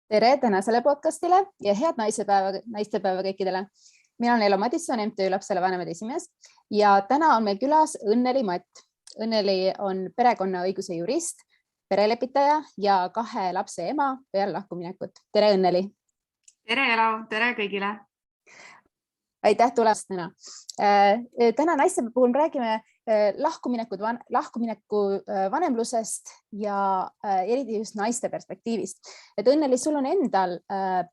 Tere tänasele podcastile ja head naistepäeva kõikidele. Mina olen Elo Madisson, MTÜ Lapsele Vanemad esimees ja täna on meil külas Õnneli Matt. Õnneli on perekonnaõiguse jurist, perelepitaja ja 2 lapse ema peale lahkuminekut. Tere Õnneli! Tere Elo, tere kõigile! Aitäh tulemast täna. Täna naistepäeva puhul räägime lahkumineku vanemlusest ja eriti just naiste perspektiivist. Et Õnneli, sul on endal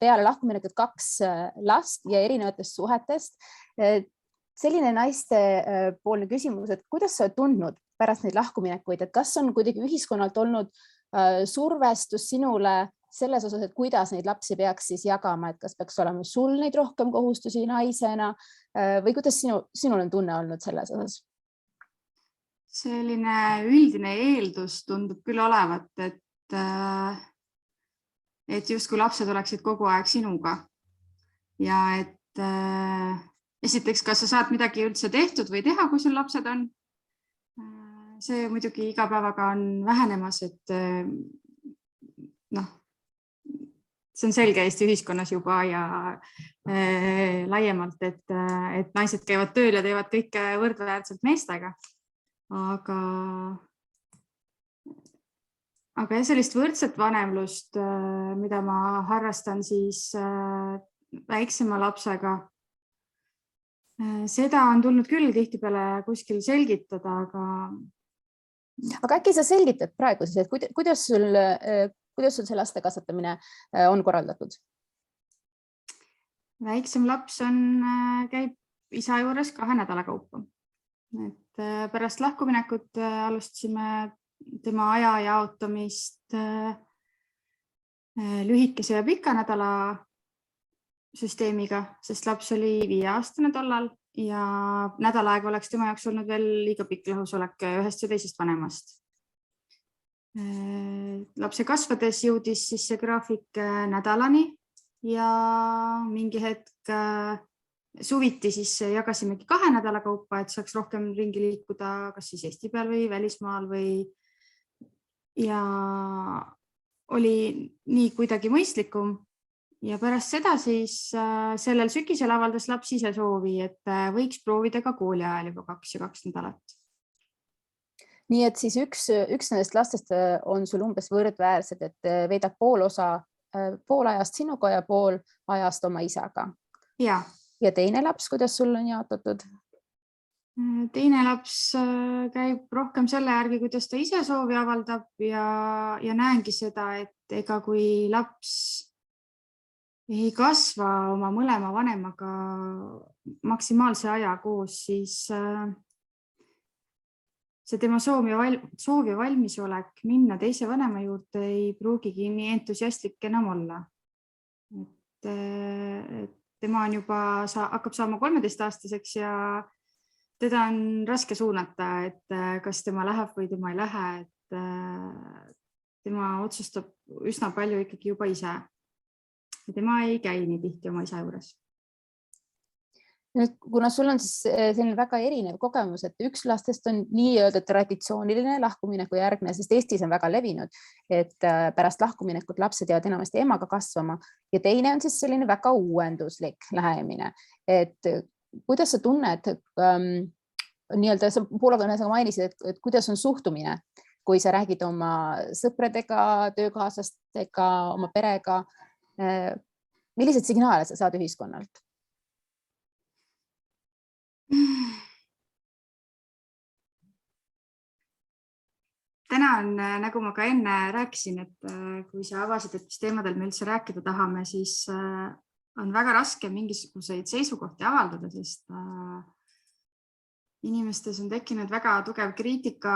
peale lahkuminekut 2 last ja erinevatest suhetest. Selline naistepoolne küsimus, et kuidas sa oled tundnud pärast neid lahkuminekuid, et kas on kuidagi ühiskonnalt olnud survestus sinule selles osas, et kuidas neid lapsi peaks siis jagama, et kas peaks olema sul neid rohkem kohustusi naisena või kuidas sinul on tunne olnud selles osas? Selline üldine eeldus tundub küll olevat, et justkui lapsed oleksid kogu aeg sinuga ja et esiteks, kas sa saad midagi üldse tehtud või teha, kui sul lapsed on. See muidugi iga päevaga on vähenemas, et see on selge Eesti ühiskonnas juba ja laiemalt, et naised käivad tööl ja teevad kõike võrdväärselt meestega. Aga sellist võrdset vanemlust, mida ma harrastan siis väiksema lapsega, seda on tulnud küll tihtipeale kuskil selgitada, Aga äkki sa selgitad praegu siis, et kuidas sul see laste kasvatamine on korraldatud? Väiksem laps käib isa juures 2 nädala kaupa. Et pärast lahkuminekut alustasime tema aja jaotamist lühikese ja pika nädala süsteemiga, sest laps oli 5-aastane tollal ja nädal aega oleks tema jaoks olnud veel liiga pikk lahusolek ühest ja teisest vanemast. Lapse kasvades jõudis siis see graafik nädalani ja mingi hetk suviti siis jagasimegi 2 nädala kaupa, et saaks rohkem ringi liikuda kas siis Eesti peal või välismaal ja oli nii kuidagi mõistlikum. Ja pärast seda siis sellel sügisel avaldas laps ise soovi, et võiks proovida ka kooli ajal juba 2 ja 2 nädalat. Nii et siis üks nendest lastest on sul umbes võrdväärsed, et veedab pool ajast sinuga ja pool ajast oma isaga. Ja teine laps, kuidas sul on jaotatud? Teine laps käib rohkem selle järgi, kuidas ta ise soovi avaldab ja näengi seda, et ega kui laps ei kasva oma mõlema vanemaga maksimaalse aja koos, siis see tema soov ja valmisolek minna teise vanema juurde ei pruugigi nii entusiastlik enam olla. Tema on juba hakkab saama 13-aastaseks ja teda on raske suunata, et kas tema läheb või tema ei lähe, et tema otsustab üsna palju ikkagi juba ise. Ja tema ei käi nii tihti oma isa juures. Kuna sul on siis selline väga erinev kogemus, et üks lastest on nii-öelda traditsiooniline lahkumineku järgne, sest Eestis on väga levinud, et pärast lahkuminekut lapsed jäävad enamasti emaga kasvama ja teine on siis selline väga uuenduslik lähenemine. Et kuidas sa tunned, nii-öelda sa poolekõnes mainisid, et kuidas on suhtumine, kui sa räägid oma sõpradega, töökaaslastega, oma perega, millised signaale sa saad ühiskonnalt? Täna on, nagu ma ka enne rääkisin, et kui sa avasid, et mis teemadel me üldse rääkida tahame, siis on väga raske mingisuguseid seisukohti avaldada, sest inimestes on tekkinud väga tugev kriitika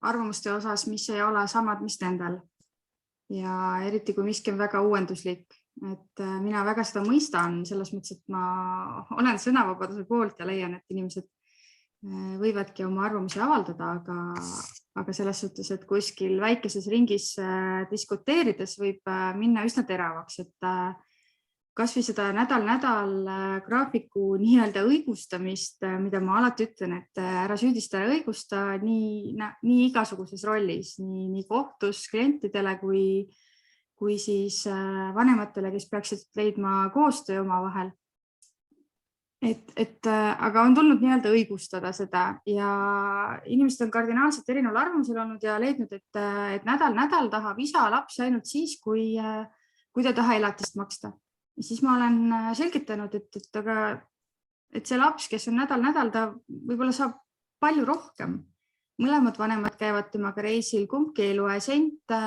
arvamuste osas, mis ei ole samad, mis nendel. Ja eriti kui miski on väga uuenduslik, et mina väga seda mõistan selles mõttes, et ma olen sõnavabaduse poolt ja leian, et inimesed võivadki oma arvamusi avaldada, aga selles suhtes, et kuskil väikeses ringis diskuteerides võib minna üsna teravaks, et kas või seda nädal graafiku nii-öelda õigustamist, mida ma alati ütlen, et ära süüdista ja õigusta nii igasuguses rollis, nii kohtus klientidele kui kui siis vanematele, kes peaksid leidma koostöö oma vahel. Aga on tulnud nii-öelda õigustada seda ja inimesed on kardinaalselt erineval arvamusel olnud ja leidnud, et nädal tahab isa laps ainult siis, kui ta taha elatist maksta. Ja siis ma olen selgitanud, et see laps, kes on nädal, ta võib-olla saab palju rohkem. Mõlemad vanemad käivad temaga reisil, kumbki ei loe sente,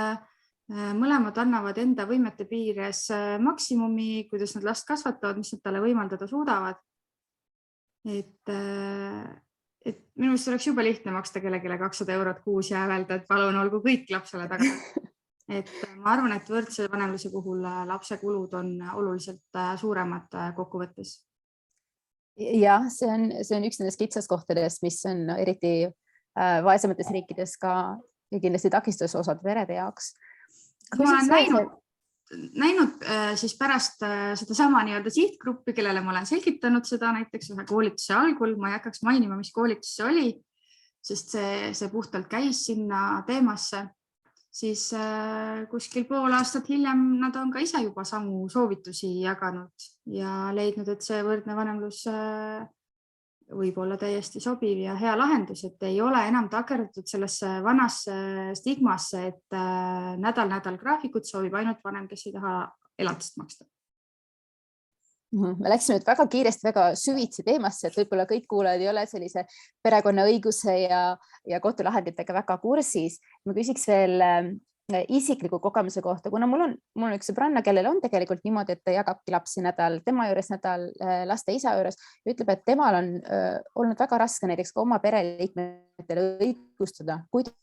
mõlemad annavad enda võimete piires maksimumi, kuidas nad last kasvatavad, mis nad talle võimaldada suudavad. Et minu meelest oleks juba lihtne maksta kellelegi 200 eurot kuus ja öelda, et palun olgu kõik lapsele tagasi. Et ma arvan, et võrdse vanemluse puhul lapse kulud on oluliselt suuremad kokkuvõttes. Ja, see on üks nendest kitsaskohtadest, mis on eriti vaesemates riikides ka kindlasti takistus osad perede jaoks. Ma olen näinud siis pärast seda sama nii-öelda sihtgruppi, kellele ma olen selgitanud seda näiteks ühe koolituse algul, ma ei hakkaks mainima, mis koolitus see oli, sest see puhtalt käis sinna teemasse, siis kuskil pool aastat hiljem nad on ka ise juba samu soovitusi jaganud ja leidnud, et see võrdne vanemlus võib olla täiesti sobiv ja hea lahendus, et ei ole enam takerdatud sellesse vanasse stigmasse, et nädal graafikut soovib ainult vanem, kes ei taha elatist maksta. Me läksime nüüd väga kiiresti, väga süvitsi teemasse, et võib-olla kõik kuulajad ei ole sellise perekonnaõiguse ja kohtulahenditega väga kursis. Ma küsiks veel isikliku kogemuse kohta, kuna mul on üks sõbranna, kellel on tegelikult niimoodi, et ta jagabki lapsi nädal tema juures, nädal laste isa juures ja ütleb, et temal on olnud väga raske näiteks ka oma pereliikmetele õigustada, kuidas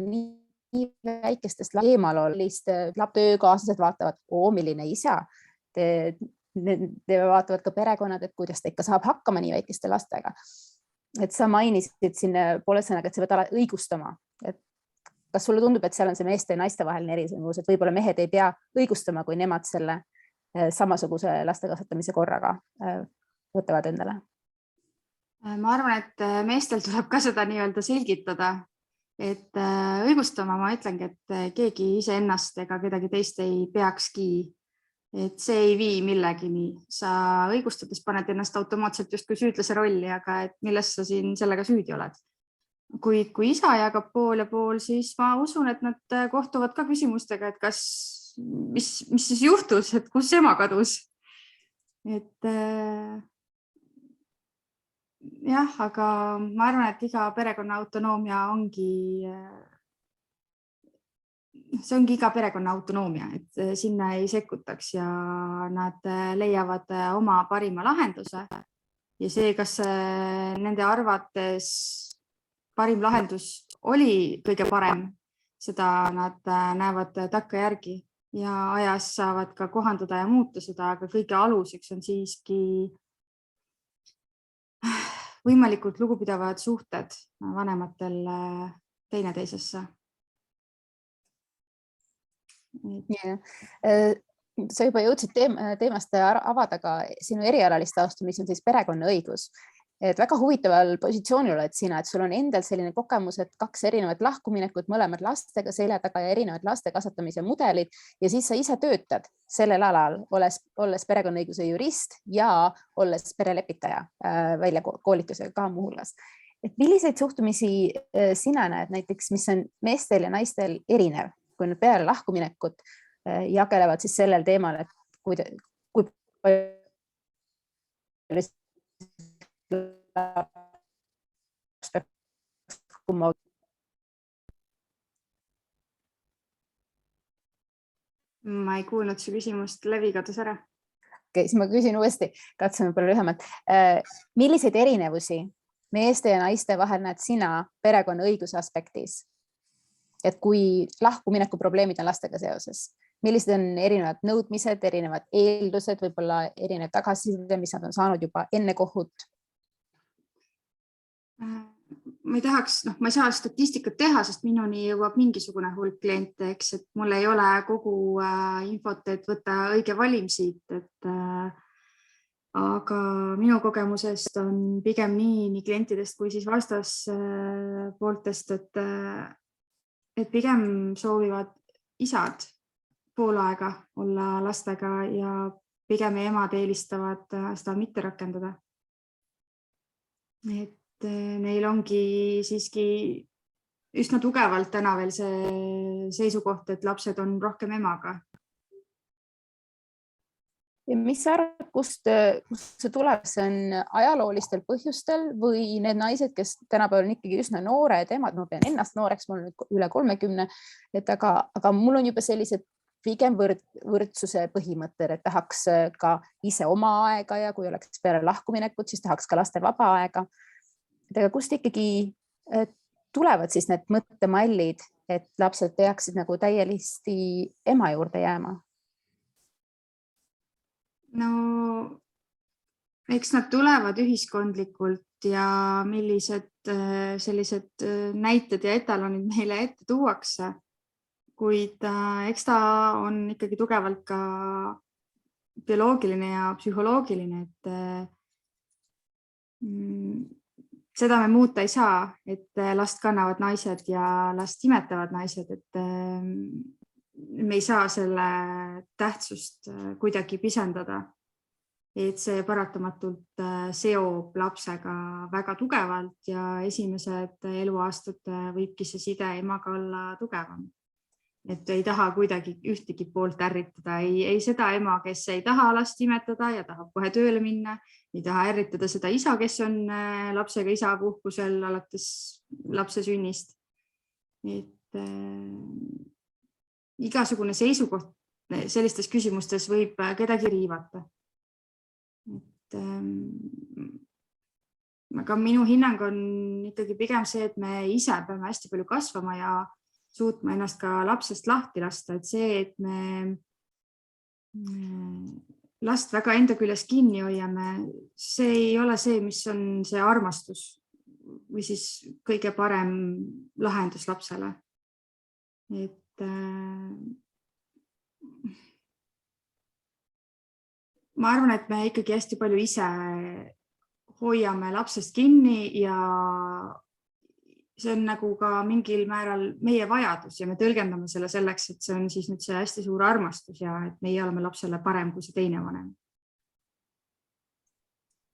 nii väikestest eemal olist töökaaslased vaatavad, milline isa. Te vaatavad ka perekonnad, et kuidas ta ikka saab hakkama nii väikeste lastega. Et sa mainisid siin poole sõnaga, et sa pead õigustama. Et kas sulle tundub, et seal on see meeste ja naiste vaheline erinevus, et võib-olla mehed ei pea õigustama, kui nemad selle samasuguse laste kasvatamise korraga võtavad endale? Ma arvan, et meestel tuleb ka seda nii-öelda selgitada, et õigustama ma ütlengi, et keegi iseennast ega kedagi teist ei peakski. Et see ei vii millegini. Sa õigustades paned ennast automaatselt justkui süüdlase rolli, aga et millest sa siin sellega süüdi oled. Kui isa jagab pool ja pool, siis ma usun, et nad kohtuvad ka küsimustega, et mis siis juhtus, et kus ema kadus. Et jah, aga ma arvan, et iga perekonna autonoomia see ongi iga perekonna autonoomia, et sinna ei sekkutaks ja nad leiavad oma parima lahenduse ja see, kas nende arvates parim lahendus oli kõige parem, seda nad näevad takkajärgi ja ajas saavad ka kohandada ja muuta seda, aga kõige aluseks on siiski võimalikult lugupidavad suhted vanematel teineteisesse. Yeah. Sa juba jõudsid teemast avada ka sinu erialalist taustu, mis on siis perekonnaõigus. Et väga huvitaval positsioonil oled sina, et sul on endal selline kogemus, et 2 erinevat lahkuminekut, mõlemad lastega selja taga ja erinevad laste kasvatamise mudelid ja siis sa ise töötad sellel alal, olles perekonnaõiguse jurist ja olles perelepitaja välja koolitusega ka muuhulgas. Et milliseid suhtumisi sina näed näiteks, mis on meestel ja naistel erinev, kui nad peale lahkuminekut jagelevad siis sellel teemal, et kui Ma ei kuulnud su küsimust, levi kadus ära. Siis ma küsin uuesti, katsume palju lühemalt. Milliseid erinevusi meeste ja naiste vahel näed sina perekonnaõiguse aspektis? Et kui lahkumineku probleemid on lastega seoses, millised on erinevad nõudmised, erinevad eeldused, võib-olla erinev tagasiside, mis nad on saanud juba enne kohut? Ma ei tahaks, ma ei saa statistikat teha, sest minuni jõuab mingisugune hulk kliente, eks, et mul ei ole kogu infot, et võtta õige valim siit, aga minu kogemusest on pigem nii klientidest kui siis vastaspooltest, et pigem soovivad isad pool aega olla lastega ja pigem emad eelistavad seda mitte rakendada. Et neil ongi siiski üsna tugevalt täna veel see seisukoht, et lapsed on rohkem emaga. Ja mis sa arvad, kust see tuleb, see on ajaloolistel põhjustel või need naised, kes tänapäeval on ikkagi üsna noored emad, ma pean ennast nooreks, mul on üle 30, aga mul on juba sellised pigem võrdsuse põhimõtted, et tahaks ka ise oma aega ja kui oleks peale lahkuminekut, siis tahaks ka laste vaba aega. Aga kust ikkagi tulevad siis need mõttemallid, et lapsed peaksid nagu täielisti ema juurde jääma? No eks nad tulevad ühiskondlikult ja millised sellised näited ja etalonid meile ette tuuakse, kuid eks ta on ikkagi tugevalt ka bioloogiline ja psühholoogiline, et seda me muuta ei saa, et last kannavad naised ja last imetavad naised, et me ei saa selle tähtsust kuidagi pisendada, et see paratamatult seob lapsega väga tugevalt ja esimesed eluaastad võibki see side emaga olla tugevam. Et ei taha kuidagi ühtegi poolt ärritada, ei seda ema, kes ei taha last imetada ja tahab kohe tööle minna, ei taha ärritada seda isa, kes on lapsega isapuhkusel alates lapse sünnist. Et igasugune seisukoht sellistes küsimustes võib kedagi riivata. Aga minu hinnang on ikkagi pigem see, et me ise peame hästi palju kasvama ja suutma ennast ka lapsest lahti lasta, et see, et me last väga enda küljes kinni hoiame, see ei ole see, mis on see armastus või siis kõige parem lahendus lapsele. Et ma arvan, et me ikkagi hästi palju ise hoiame lapsest kinni ja see on nagu ka mingil määral meie vajadus ja me tõlgendame selle selleks, et see on siis nüüd see hästi suur armastus ja et meie oleme lapsele parem kui see teine vanem.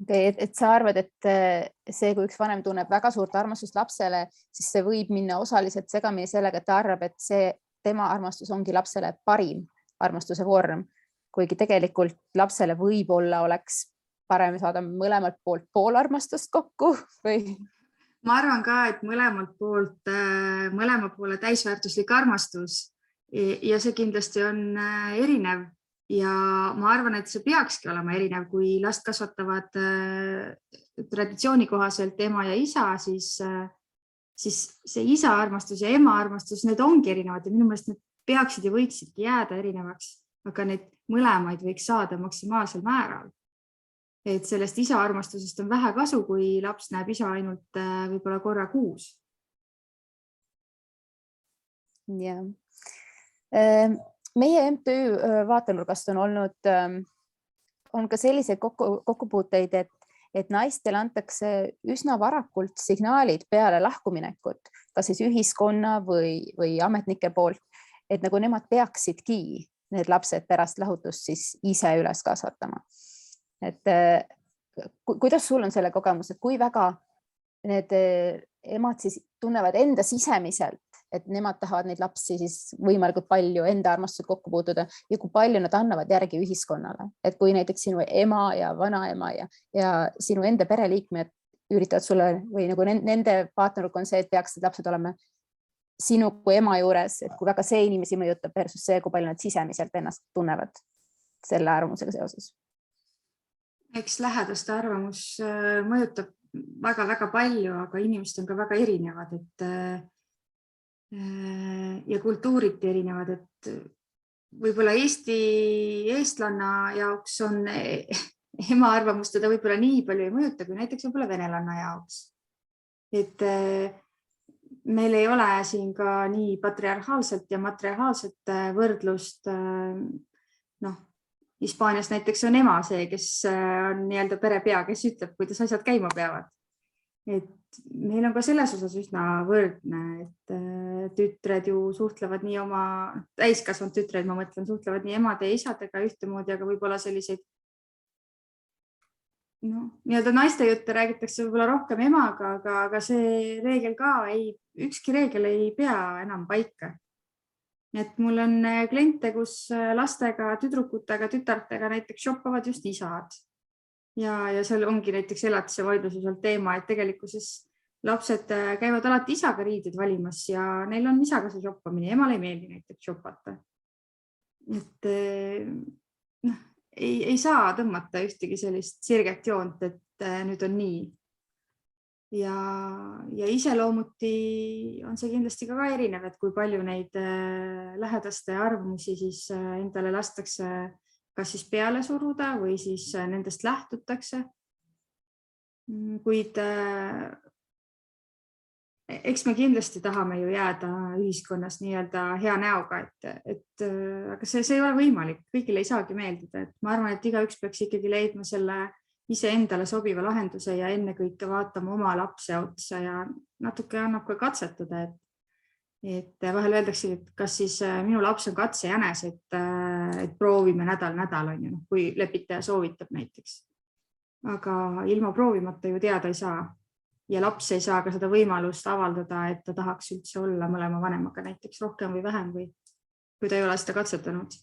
Et sa arvad, et see, kui üks vanem tunneb väga suurt armastust lapsele, siis see võib minna osaliselt segamini sellega, et ta arvab, et see tema armastus ongi lapsele parim armastuse vorm, kuigi tegelikult lapsele võib-olla oleks parem saada mõlemalt poolt pool armastust kokku või? Ma arvan ka, et mõlemalt poolt, mõlema poole täisväärtuslik armastus ja see kindlasti on erinev ja ma arvan, et see peakski olema erinev, kui last kasvatavad traditsiooni kohaselt ema ja isa, siis see isa armastus ja ema armastus, need ongi erinevad ja minu meelest need peaksid ja võiksidki jääda erinevaks, aga need mõlemaid võiks saada maksimaalsel määral. Et sellest isa armastusest on vähe kasu, kui laps näeb isa ainult võib-olla korra kuus. Ja. Meie MTÜ vaatenurgast on olnud, on ka selliseid kokkupuuteid, et naistele antakse üsna varakult signaalid peale lahkuminekut, kas siis ühiskonna või ametnike poolt, et nagu nemad peaksidki need lapsed pärast lahutust siis ise üles kasvatama. Et kuidas sul on selle kogemus, et kui väga need emad siis tunnevad enda sisemiselt, et nemad tahavad neid lapsi siis võimalikult palju enda armastused kokku puutuda ja kui palju nad annavad järgi ühiskonnale. Et kui näiteks sinu ema ja vanaema ja sinu enda pereliikmed üritavad sulle või nagu nende partnerlik on see, et peaksid lapsed olema sinu kui ema juures, et kui väga see inimesi mõjutab versus see, kui palju nad sisemiselt ennast tunnevad selle arvamusega seoses. Eks lähedaste arvamus mõjutab väga-väga palju, aga inimesed on ka väga erinevad, ja kultuuriti erinevad, et võib-olla eestlanna jaoks on ema arvamust teda võib-olla nii palju ei mõjuta, kui näiteks võib-olla venelanna jaoks. Et meil ei ole siin ka nii patriarhaalset ja matriarhaalset võrdlust. Hispaanias näiteks on ema see, kes on nii-öelda perepea, kes ütleb, kuidas asjad käima peavad. Et meil on ka selles osas üsna võrdne, et tütred ju suhtlevad nii oma, täiskasvanud tütred, ma mõtlen, suhtlevad nii emade ja isadega ühtemoodi, aga võib-olla selliseid nii-öelda naiste jutte räägitakse võib-olla rohkem emaga, aga see reegel ka ükski reegel ei pea enam paika. Et mul on kliente, kus lastega, tüdrukutega, tütartega näiteks shoppavad just isad. Ja seal ongi näiteks elatise vaidluses teema, et tegelikkuses lapsed käivad alati isaga riided valimas ja neil on isaga see shoppamine. Emale ei meeldi näiteks shoppata. Et ei saa tõmmata ühtegi sellist sirget joont, et nüüd on nii. Ja iseloomuti on see kindlasti ka erinev, et kui palju neid lähedaste arvamusi siis endale lastakse kas siis peale suruda või siis nendest lähtutakse. Kuid eks me kindlasti tahame ju jääda ühiskonnas nii-öelda hea näoga, aga see ei ole võimalik, kõigile ei saagi meeldida. Et ma arvan, et igaüks peaks ikkagi leidma selle ise endale sobiva lahenduse ja ennekõike vaatama oma lapse otsa ja natuke annab ka katsetada. Et vahel öeldakse, et kas siis minu laps on katsejänes, et proovime nädal, kui lepitaja soovitab näiteks. Aga ilma proovimata ju teada ei saa. Ja laps ei saa ka seda võimalust avaldada, et ta tahaks üldse olla mõlema vanemaga näiteks rohkem või vähem, kui ta ei ole seda katsetanud.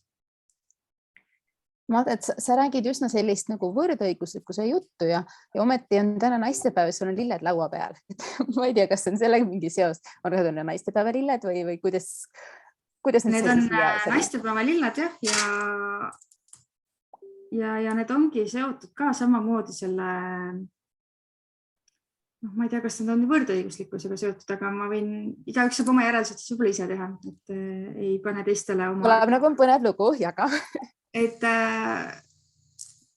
Sa räägid üsna sellist nagu võrdõiguslikkuse juttu ja ometi on täna naistepäev, sul on lilled laua peal. Ma ei tea, kas on sellega mingi seos. On need naistepäeva lilled või kuidas need on naistepäeva lilled ja need ongi seotud ka samamoodi selle ma ei tea, kas need on võrdõiguslikkusega seotud, aga ma võin, igaüks saab oma järeldused siis võib-olla ise teha, et ei pane teistele oma... Tuleb nagu on põnev lugu, jaga. Et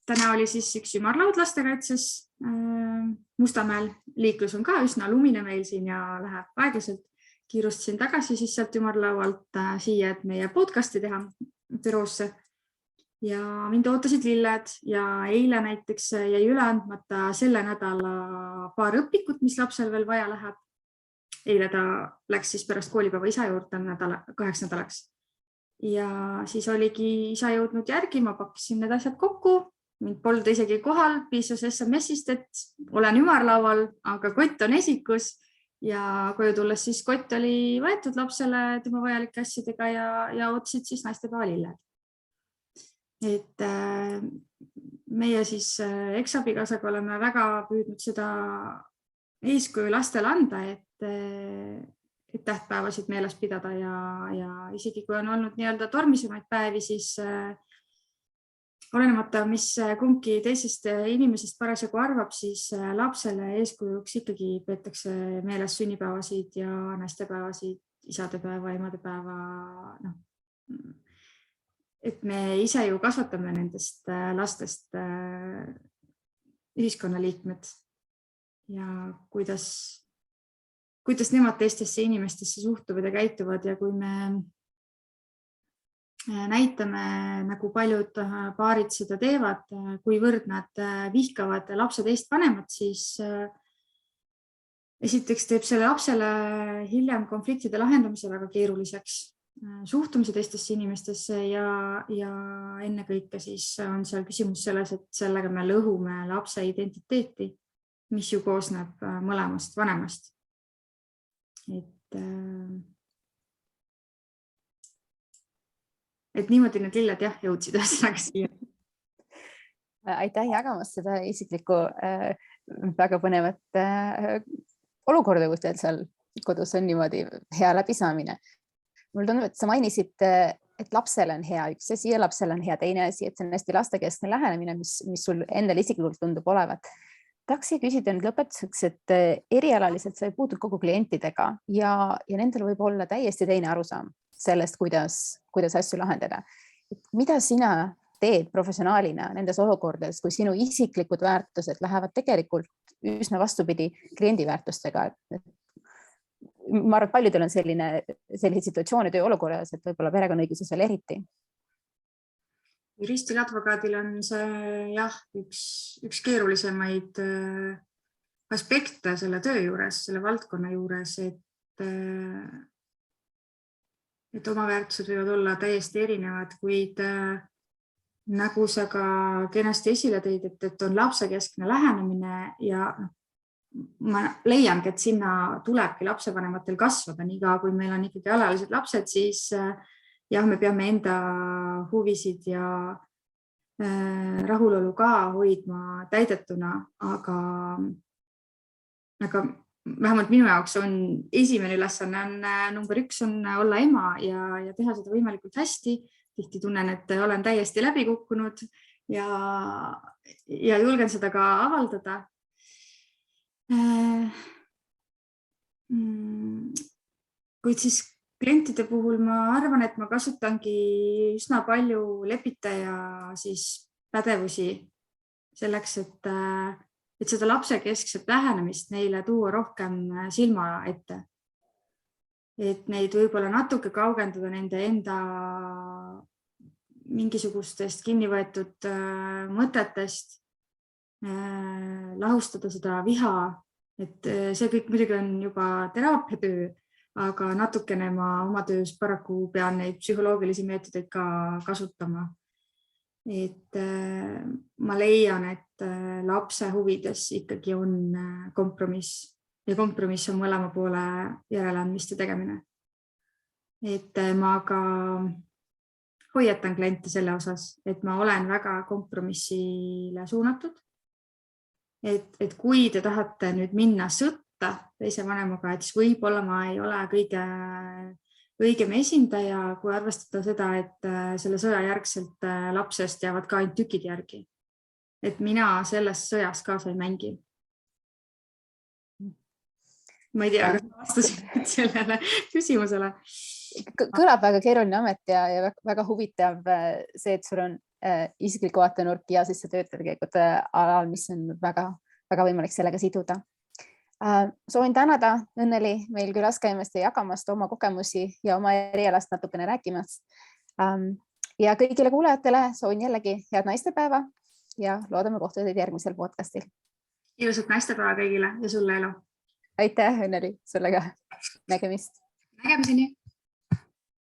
täna oli siis üks ümarlaud lastekaitses Mustamäel. Liiklus on ka üsna lumine meil siin ja läheb aeglaselt. Kiirustasin tagasi siis sealt ümarlaualt siia, et meie podcasti teha büroosse. Ja mind ootasid lilled ja eile näiteks jäi üle andmata selle nädala paar õpikut, mis lapsel veel vaja läheb. Eile ta läks siis pärast koolipäeva isa juurde 8 nädalaks. Ja siis oligi isa jõudnud järgi, ma pakkisin need asjad kokku. Mind polnud isegi kohal, piisas SMS-ist, et olen ümarlaual, aga kott on esikus. Ja koju tulles siis kott oli võetud lapsele tema vajalike asjadega ja ootasid siis naistepäeva lilled. Et meie siis eksabikaasaga oleme väga püüdnud seda eeskuju lastele anda, et tähtpäevasid meeles pidada ja isegi kui on olnud nii-öelda tormisemaid päevi, siis olenemata, mis kumbki teisest inimesest parasjagu arvab, siis lapsele eeskujuks ikkagi peetakse meeles sünnipäevasid ja naistepäevasid, isadepäeva, emadepäeva, et me ise ju kasvatame nendest lastest ühiskonnaliikmed ja kuidas nemad teistesse inimestesse suhtuvad ja käituvad ja kui me näitame, nagu paljud paarid seda teevad, kuivõrd nad vihkavad lapse teist vanemat, siis esiteks teeb selle lapsele hiljem konfliktide lahendamise väga keeruliseks. Suhtumise teistesse inimestesse ja ennekõike siis on seal küsimus selles, et sellega me lõhume lapse identiteeti, mis ju koosneb mõlemast vanemast. Et niimoodi need lilled jõudsid ühesõnaga siia. Aitäh jagamast seda isiklikku väga põnevat olukorda, kus teil seal kodus on niimoodi hea läbisaamine. Mul tundub, et sa mainisid, et lapsel on hea üks asi ja lapsel on hea teine asi, et see on hästi lastekeskne lähenemine, mis sul endal isiklikult tundub olevat. Tahaks küsida nüüd lõpetuseks, et erialaliselt sa ei puutud kogu klientidega ja nendel võib olla täiesti teine arusaam sellest, kuidas asju lahendada. Mida sina teed professionaalina nendes olukordades, kui sinu isiklikud väärtused lähevad tegelikult üsna vastupidi kliendi väärtustega? Ma arvan, et paljudel on selline situatsiooni tööolukorras, et võib-olla perekonnaõiguses veel eriti. Juristil-advokaadil on see jah, üks keerulisemaid aspekte selle töö juures, selle valdkonna juures, et oma väärtused võivad olla täiesti erinevad, kuid nagu sa ka kenasti esile tõid, et on lapsekeskne lähenemine ja ma leiangi, et sinna tulebki lapsevanematel kasvada, niikaua kui meil on ikkagi alaealised lapsed, siis jah, me peame enda huvisid ja rahulolu ka hoidma täidetuna, aga vähemalt minu jaoks on esimene ülesanne number 1 on olla ema ja teha seda võimalikult hästi. Tihti tunnen, et olen täiesti läbi kukkunud ja julgen seda ka avaldada. Kuid siis klientide puhul ma arvan, et ma kasutangi üsna palju lepitaja siis pädevusi selleks, et seda lapsekeskset lähenemist neile tuua rohkem silma ette. Et neid võib-olla natuke kaugendada nende enda mingisugustest kinnivõetud mõtetest, lahustada seda viha, et see kõik muidugi on juba teraapiatöö, aga natukene ma oma töös paraku pean neid psühholoogilisi meetodeid ka kasutama. Et ma leian, et lapse huvides ikkagi on kompromiss ja kompromiss on mõlema poole järeleandmiste tegemine. Et ma ka hoiatan kliente selle osas, et ma olen väga kompromissile suunatud. Et kui te tahate nüüd minna sõtta teise vanemaga, et siis võib-olla ma ei ole kõige õigem esindaja, kui arvestada seda, et selle sõja järgselt lapsest jäävad ka ainult tükid järgi. Et mina selles sõjas kaasa ei mängi. Ma ei tea, kas ma vastasin sellele küsimusele. Kõlab väga keeruline amet ja väga huvitav see, et sul on isikliku vaatenurk ja siis sa töötad tegelikult alal, mis on väga võimalik sellega siduda. Soovin tänada Õnneli meil külas käimast ja jagamast oma kogemusi ja oma erialast natukene rääkimast. Ja kõigile kuulajatele soovin jällegi head naistepäeva ja loodame kohtuda teid järgmisel podcastil. Ilusat naistepäeva kõigile ja sulle elu. Aitäh, Õnneli, sulle ka. Nägemist. Nägemiseni.